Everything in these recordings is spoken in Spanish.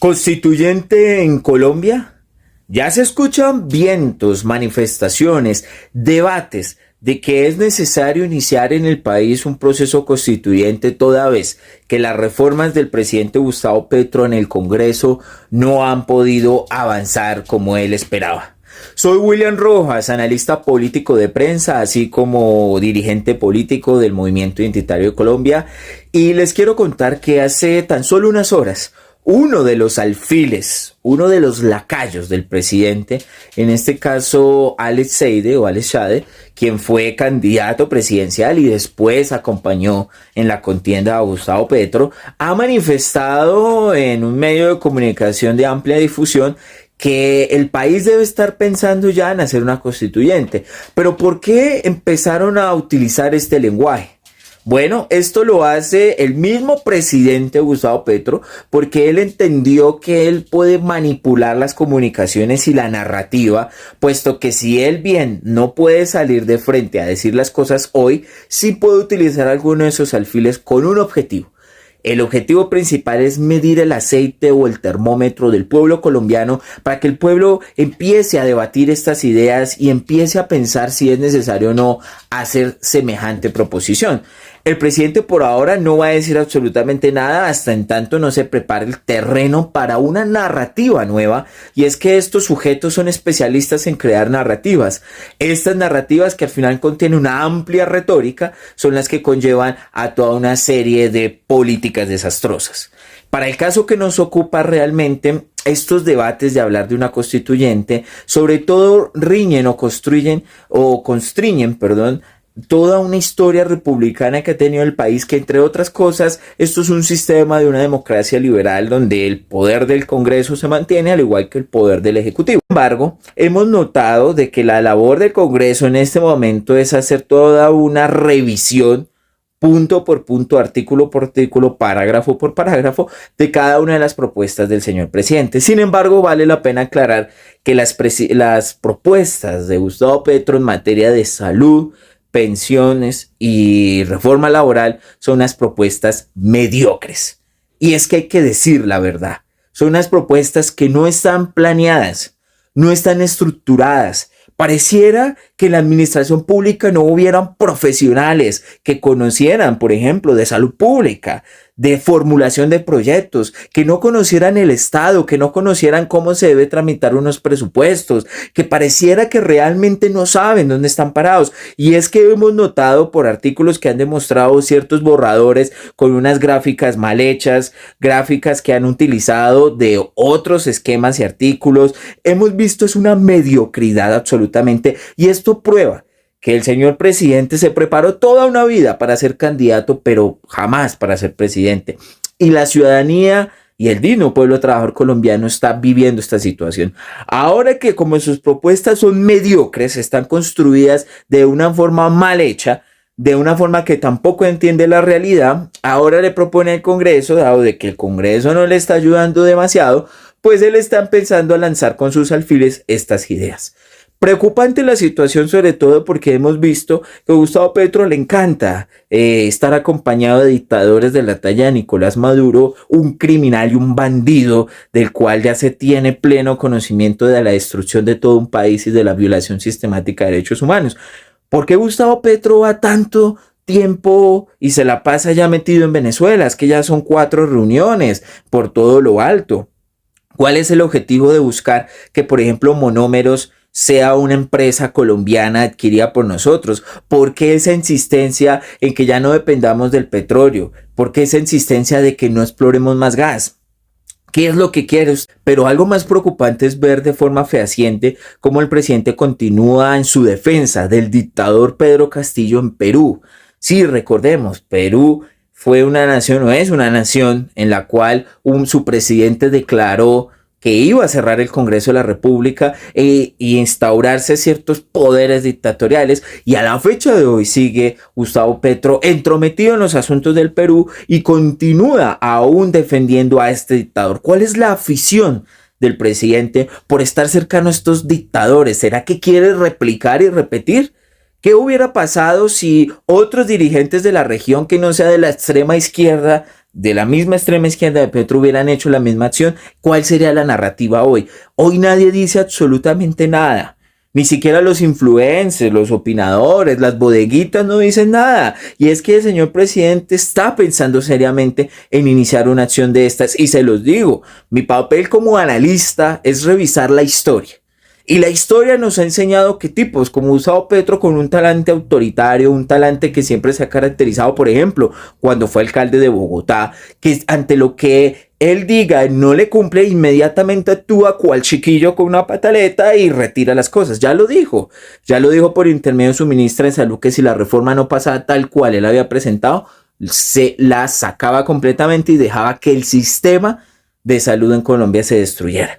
Constituyente en Colombia. Ya se escuchan vientos, manifestaciones, debates de que es necesario iniciar en el país un proceso constituyente toda vez que las reformas del presidente Gustavo Petro en el Congreso no han podido avanzar como él esperaba. Soy William Rojas, analista político de prensa, así como dirigente político del Movimiento Identitario de Colombia, y les quiero contar que hace tan solo unas horas uno de los alfiles, uno de los lacayos del presidente, en este caso Alex Seide, quien fue candidato presidencial y después acompañó en la contienda a Gustavo Petro, ha manifestado en un medio de comunicación de amplia difusión que el país debe estar pensando ya en hacer una constituyente. Pero ¿por qué empezaron a utilizar este lenguaje? Bueno, esto lo hace el mismo presidente Gustavo Petro porque él entendió que él puede manipular las comunicaciones y la narrativa, puesto que si él bien no puede salir de frente a decir las cosas hoy, sí puede utilizar alguno de esos alfiles con un objetivo. El objetivo principal es medir el aceite o el termómetro del pueblo colombiano para que el pueblo empiece a debatir estas ideas y empiece a pensar si es necesario o no hacer semejante proposición. El presidente por ahora no va a decir absolutamente nada hasta en tanto no se prepare el terreno para una narrativa nueva, y es que estos sujetos son especialistas en crear narrativas. Estas narrativas, que al final contienen una amplia retórica, son las que conllevan a toda una serie de políticas desastrosas. Para el caso que nos ocupa realmente, estos debates de hablar de una constituyente, sobre todo riñen o constriñen, toda una historia republicana que ha tenido el país, que entre otras cosas, esto es un sistema de una democracia liberal donde el poder del Congreso se mantiene al igual que el poder del Ejecutivo. Sin embargo, hemos notado de que la labor del Congreso en este momento es hacer toda una revisión punto por punto, artículo por artículo, parágrafo por parágrafo de cada una de las propuestas del señor presidente. Sin embargo, vale la pena aclarar que las propuestas de Gustavo Petro en materia de salud, pensiones y reforma laboral son unas propuestas mediocres. Y es que hay que decir la verdad. Son unas propuestas que no están planeadas, no están estructuradas. Pareciera que en la administración pública no hubieran profesionales que conocieran, por ejemplo, de salud pública, de formulación de proyectos, que no conocieran el Estado, que no conocieran cómo se debe tramitar unos presupuestos, que pareciera que realmente no saben dónde están parados. Y es que hemos notado por artículos que han demostrado ciertos borradores con unas gráficas mal hechas, gráficas que han utilizado de otros esquemas y artículos. Hemos visto es una mediocridad absolutamente, y esto prueba que el señor presidente se preparó toda una vida para ser candidato, pero jamás para ser presidente. Y la ciudadanía y el digno pueblo trabajador colombiano está viviendo esta situación. Ahora que como sus propuestas son mediocres, están construidas de una forma mal hecha, de una forma que tampoco entiende la realidad, ahora le propone al Congreso, dado de que el Congreso no le está ayudando demasiado, pues él está empezando a lanzar con sus alfiles estas ideas. Preocupante la situación, sobre todo porque hemos visto que a Gustavo Petro le encanta estar acompañado de dictadores de la talla de Nicolás Maduro, un criminal y un bandido del cual ya se tiene pleno conocimiento de la destrucción de todo un país y de la violación sistemática de derechos humanos. ¿Por qué Gustavo Petro va tanto tiempo y se la pasa ya metido en Venezuela? Es que ya son 4 reuniones por todo lo alto. ¿Cuál es el objetivo de buscar que, por ejemplo, Monómeros sea una empresa colombiana adquirida por nosotros? ¿Por qué esa insistencia en que ya no dependamos del petróleo? ¿Por qué esa insistencia de que no exploremos más gas? ¿Qué es lo que quieres? Pero algo más preocupante es ver de forma fehaciente cómo el presidente continúa en su defensa del dictador Pedro Castillo en Perú. Sí, recordemos, Perú fue una nación, o es una nación, en la cual su presidente declaró que iba a cerrar el Congreso de la República y instaurarse ciertos poderes dictatoriales, y a la fecha de hoy sigue Gustavo Petro entrometido en los asuntos del Perú y continúa aún defendiendo a este dictador. ¿Cuál es la afición del presidente por estar cercano a estos dictadores? ¿Será que quiere replicar y repetir? ¿Qué hubiera pasado si otros dirigentes de la región que no sea de la extrema izquierda de la misma extrema izquierda de Petro hubieran hecho la misma acción, ¿cuál sería la narrativa hoy? Hoy nadie dice absolutamente nada. Ni siquiera los influencers, los opinadores, las bodeguitas no dicen nada. Y es que el señor presidente está pensando seriamente en iniciar una acción de estas. Y se los digo, mi papel como analista es revisar la historia. Y la historia nos ha enseñado que tipos como Gustavo Petro, con un talante autoritario, un talante que siempre se ha caracterizado, por ejemplo, cuando fue alcalde de Bogotá, que ante lo que él diga no le cumple, inmediatamente actúa cual chiquillo con una pataleta y retira las cosas. Ya lo dijo por intermedio de su ministra de Salud, que si la reforma no pasaba tal cual él había presentado, se la sacaba completamente y dejaba que el sistema de salud en Colombia se destruyera.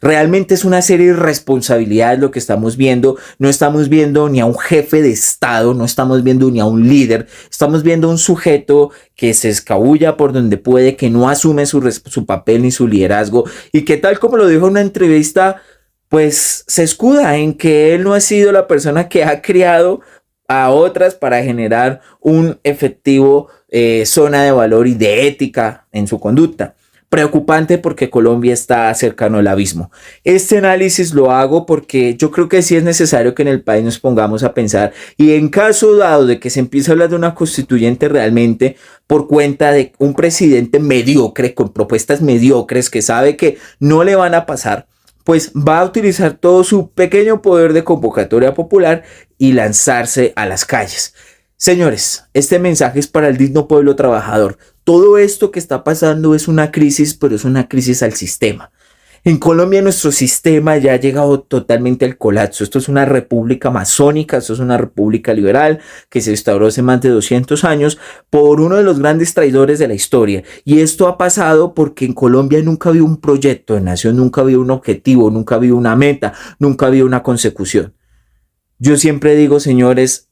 Realmente es una serie de irresponsabilidades lo que estamos viendo. No estamos viendo ni a un jefe de Estado, no estamos viendo ni a un líder. Estamos viendo a un sujeto que se escabulla por donde puede, que no asume su papel ni su liderazgo y que, tal como lo dijo en una entrevista, pues se escuda en que él no ha sido la persona que ha criado a otras para generar un efectivo zona de valor y de ética en su conducta. Preocupante porque Colombia está cercano al abismo. Este análisis lo hago porque yo creo que sí es necesario que en el país nos pongamos a pensar, y en caso dado de que se empiece a hablar de una constituyente realmente por cuenta de un presidente mediocre, con propuestas mediocres que sabe que no le van a pasar, pues va a utilizar todo su pequeño poder de convocatoria popular y lanzarse a las calles. Señores, este mensaje es para el digno pueblo trabajador. Todo esto que está pasando es una crisis, pero es una crisis al sistema. En Colombia nuestro sistema ya ha llegado totalmente al colapso. Esto es una república masónica, esto es una república liberal que se instauró hace más de 200 años por uno de los grandes traidores de la historia. Y esto ha pasado porque en Colombia nunca había un proyecto de nación, nunca había un objetivo, nunca había una meta, nunca había una consecución. Yo siempre digo, señores,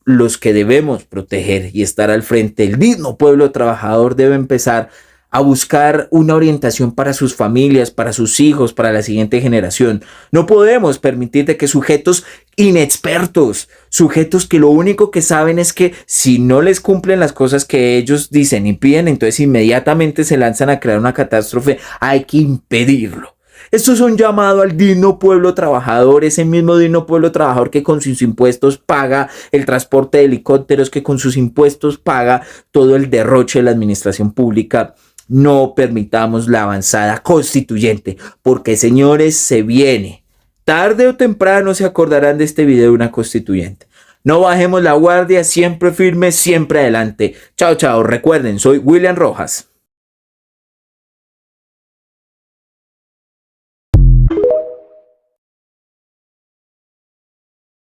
los que debemos proteger y estar al frente, el digno pueblo trabajador, debe empezar a buscar una orientación para sus familias, para sus hijos, para la siguiente generación. No podemos permitir de que sujetos inexpertos, sujetos que lo único que saben es que si no les cumplen las cosas que ellos dicen y piden, entonces inmediatamente se lanzan a crear una catástrofe. Hay que impedirlo. Esto es un llamado al digno pueblo trabajador, ese mismo digno pueblo trabajador que con sus impuestos paga el transporte de helicópteros, que con sus impuestos paga todo el derroche de la administración pública. No permitamos la avanzada constituyente, porque, señores, se viene. Tarde o temprano se acordarán de este video de una constituyente. No bajemos la guardia, siempre firme, siempre adelante. Chao, chao. Recuerden, soy William Rojas.